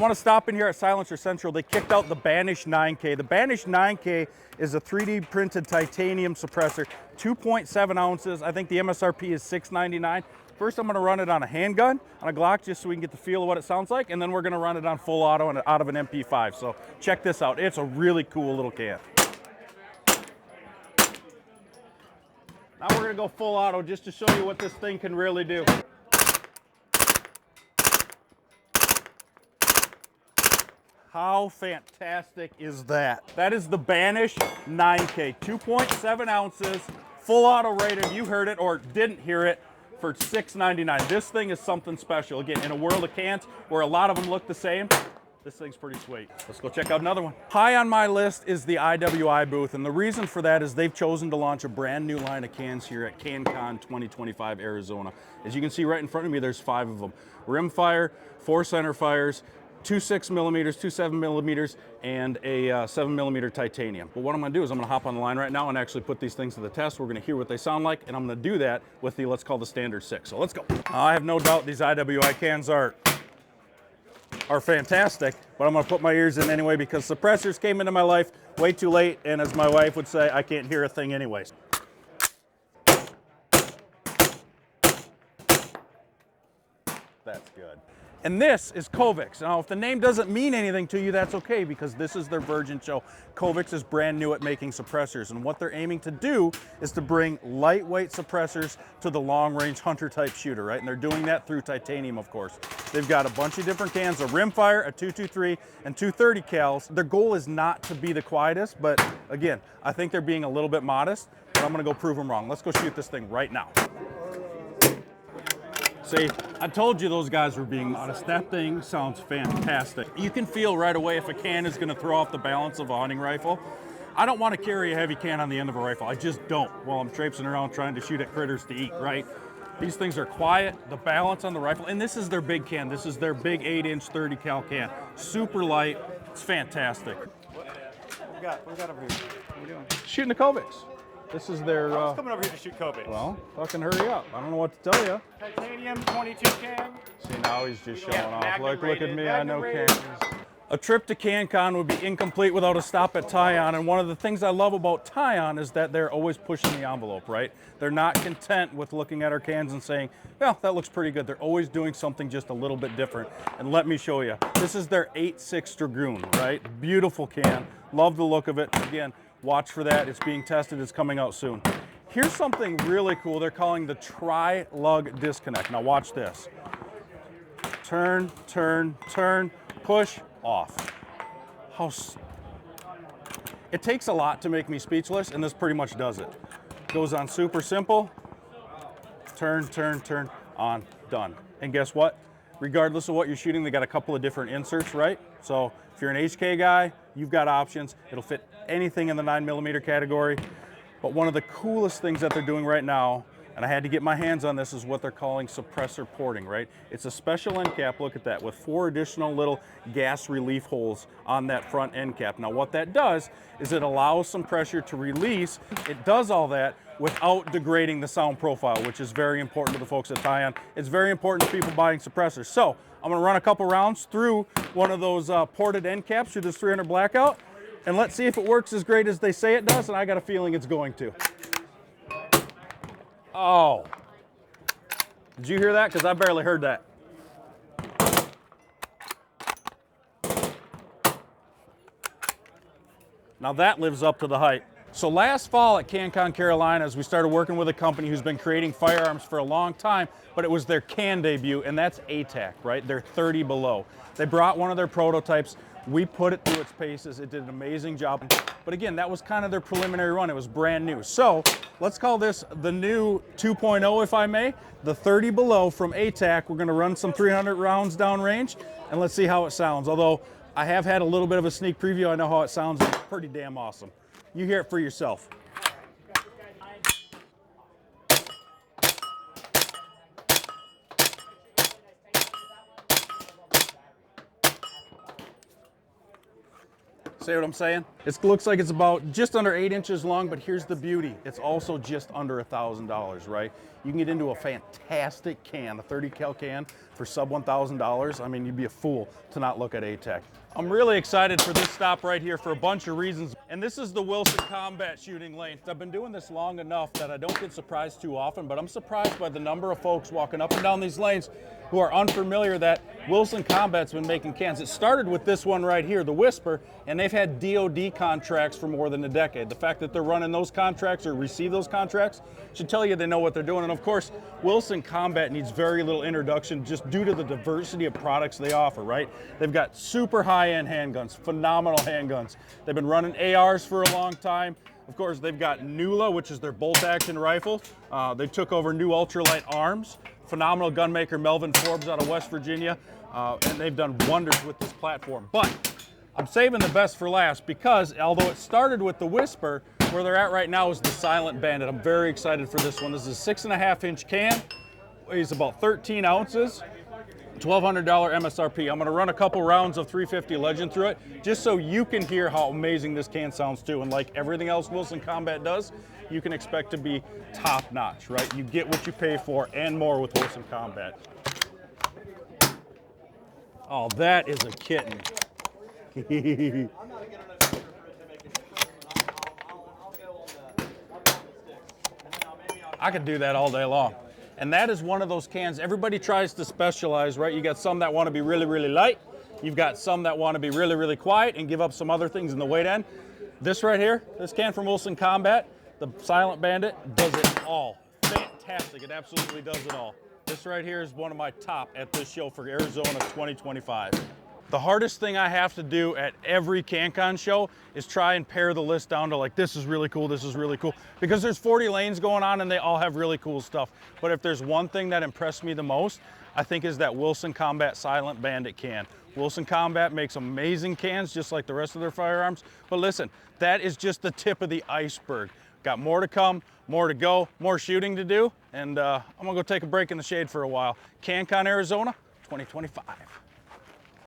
want to stop in here at Silencer Central. They kicked out the Banish 9K. The Banish 9K is a 3D printed titanium suppressor, 2.7 ounces. I think the MSRP is $6.99. First, I'm going to run it on a handgun, on a Glock, just so we can get the feel of what it sounds like, and then we're going to run it on full auto and out of an MP5. So check this out. It's a really cool little can. Now we're going to go full auto just to show you what this thing can really do. How fantastic is that? That is the Banish 9K, 2.7 ounces, full auto rated. You heard it or didn't hear it, for $6.99. This thing is something special. Again, in a world of cans where a lot of them look the same, this thing's pretty sweet. Let's go check out another one. High on my list is the IWI booth, and the reason for that is they've chosen to launch a brand new line of cans here at CANCON 2025 Arizona. As you can see right in front of me, there's 5 of them. Rimfire, 4 center fires, 2 6mm, 2 7mm, and a 7mm titanium. But what I'm gonna do is I'm gonna hop on the line right now and actually put these things to the test. We're gonna hear what they sound like, and I'm gonna do that with the, let's call the standard 6. So let's go. I have no doubt these IWI cans are fantastic, but I'm gonna put my ears in anyway because suppressors came into my life way too late, and as my wife would say, I can't hear a thing anyways. That's good. And this is COVIX. Now, if the name doesn't mean anything to you, that's okay, because this is their virgin show. COVIX is brand new at making suppressors, and what they're aiming to do is to bring lightweight suppressors to the long-range hunter-type shooter, right? And they're doing that through titanium, of course. They've got a bunch of different cans, a rimfire, a 223, and 230 cals. Their goal is not to be the quietest, but again, I think they're being a little bit modest, but I'm gonna go prove them wrong. Let's go shoot this thing right now. See, I told you those guys were being modest. That thing sounds fantastic. You can feel right away if a can is gonna throw off the balance of a hunting rifle. I don't wanna carry a heavy can on the end of a rifle. I just don't while I'm traipsing around trying to shoot at critters to eat, right? These things are quiet, the balance on the rifle, and this is their big can. This is their big 8-inch 30 cal can. Super light, it's fantastic. What we got over here? What are we doing? Shooting the COVIX. This is their... I was coming over here to shoot COVIX. Well, fucking hurry up. I don't know what to tell you. Titanium 22 can. See, now he's just showing off. Look at me, I know rated. cans. A trip to CANCON would be incomplete without a stop at Tion, and one of the things I love about Tion is that they're always pushing the envelope, right? They're not content with looking at our cans and saying, well, that looks pretty good. They're always doing something just a little bit different. And let me show you. This is their 8.6 Dragoon, right? Beautiful can. Love the look of it. Again, watch for that. It's being tested. It's coming out soon. Here's something really cool. They're calling the tri-lug disconnect. Now watch this. Turn, turn, turn, push, off. It takes a lot to make me speechless, and this pretty much does it. Goes on super simple. Turn, turn, turn, on, done. And guess what? Regardless of what you're shooting, they got a couple of different inserts, right? So if you're an HK guy, you've got options. It'll fit anything in the 9mm category. But one of the coolest things that they're doing right now, and I had to get my hands on this, is what they're calling suppressor porting, right? It's a special end cap, look at that, with 4 additional little gas relief holes on that front end cap. Now what that does is it allows some pressure to release. It does all that without degrading the sound profile, which is very important to the folks at Tion. It's very important to people buying suppressors. So I'm gonna run a couple rounds through one of those ported end caps through this 300 blackout, and let's see if it works as great as they say it does, and I got a feeling it's going to. Oh, did you hear that? Because I barely heard that. Now that lives up to the hype. So last fall at CANCON Carolinas, we started working with a company who's been creating firearms for a long time, but it was their can debut, and that's ATAC, right? They're 30 below. They brought one of their prototypes. We put it through its paces. It did an amazing job. But again, that was kind of their preliminary run. It was brand new. So let's call this the new 2.0, if I may. The 30 below from ATAC. We're gonna run some 300 rounds downrange, and let's see how it sounds. Although I have had a little bit of a sneak preview. I know how it sounds. It's pretty damn awesome. You hear it for yourself. See what I'm saying? It looks like it's about just under 8 inches long, but here's the beauty. It's also just under $1,000, right? You can get into a fantastic can, a 30 cal can for sub $1,000. I mean, you'd be a fool to not look at ATAC. I'm really excited for this stop right here for a bunch of reasons. And this is the Wilson Combat shooting lane. I've been doing this long enough that I don't get surprised too often, but I'm surprised by the number of folks walking up and down these lanes who are unfamiliar that Wilson Combat's been making cans. It started with this one right here, the Whisper, and they've had DOD contracts for more than a decade. The fact that they're running those contracts or receive those contracts should tell you they know what they're doing. And of course, Wilson Combat needs very little introduction just due to the diversity of products they offer, right? They've got super high-end handguns, phenomenal handguns. They've been running ARs for a long time. Of course, they've got NULA, which is their bolt-action rifle. They took over new ultralight arms. Phenomenal gunmaker Melvin Forbes out of West Virginia, and they've done wonders with this platform. But I'm saving the best for last because although it started with the Whisper, where they're at right now is the Silent Bandit. I'm very excited for this one. This is a 6.5 inch can, weighs about 13 ounces, $1,200 MSRP. I'm gonna run a couple rounds of 350 Legend through it, just so you can hear how amazing this can sounds too. And like everything else Wilson Combat does, you can expect to be top notch, right? You get what you pay for and more with Wilson Combat. Oh, that is a kitten. I could do that all day long. And that is one of those cans, everybody tries to specialize, right? You got some that want to be really, really light. You've got some that want to be really, really quiet and give up some other things in the weight end. This right here, this can from Wilson Combat, the Silent Bandit, does it all. Fantastic, it absolutely does it all. This right here is one of my top at this show for Arizona 2025. The hardest thing I have to do at every CANCON show is try and pare the list down to like, this is really cool, this is really cool. Because there's 40 lanes going on and they all have really cool stuff. But if there's one thing that impressed me the most, I think is that Wilson Combat Silent Bandit can. Wilson Combat makes amazing cans just like the rest of their firearms. But listen, that is just the tip of the iceberg. Got more to come, more to go, more shooting to do. And I'm gonna go take a break in the shade for a while. CANCON Arizona 2025.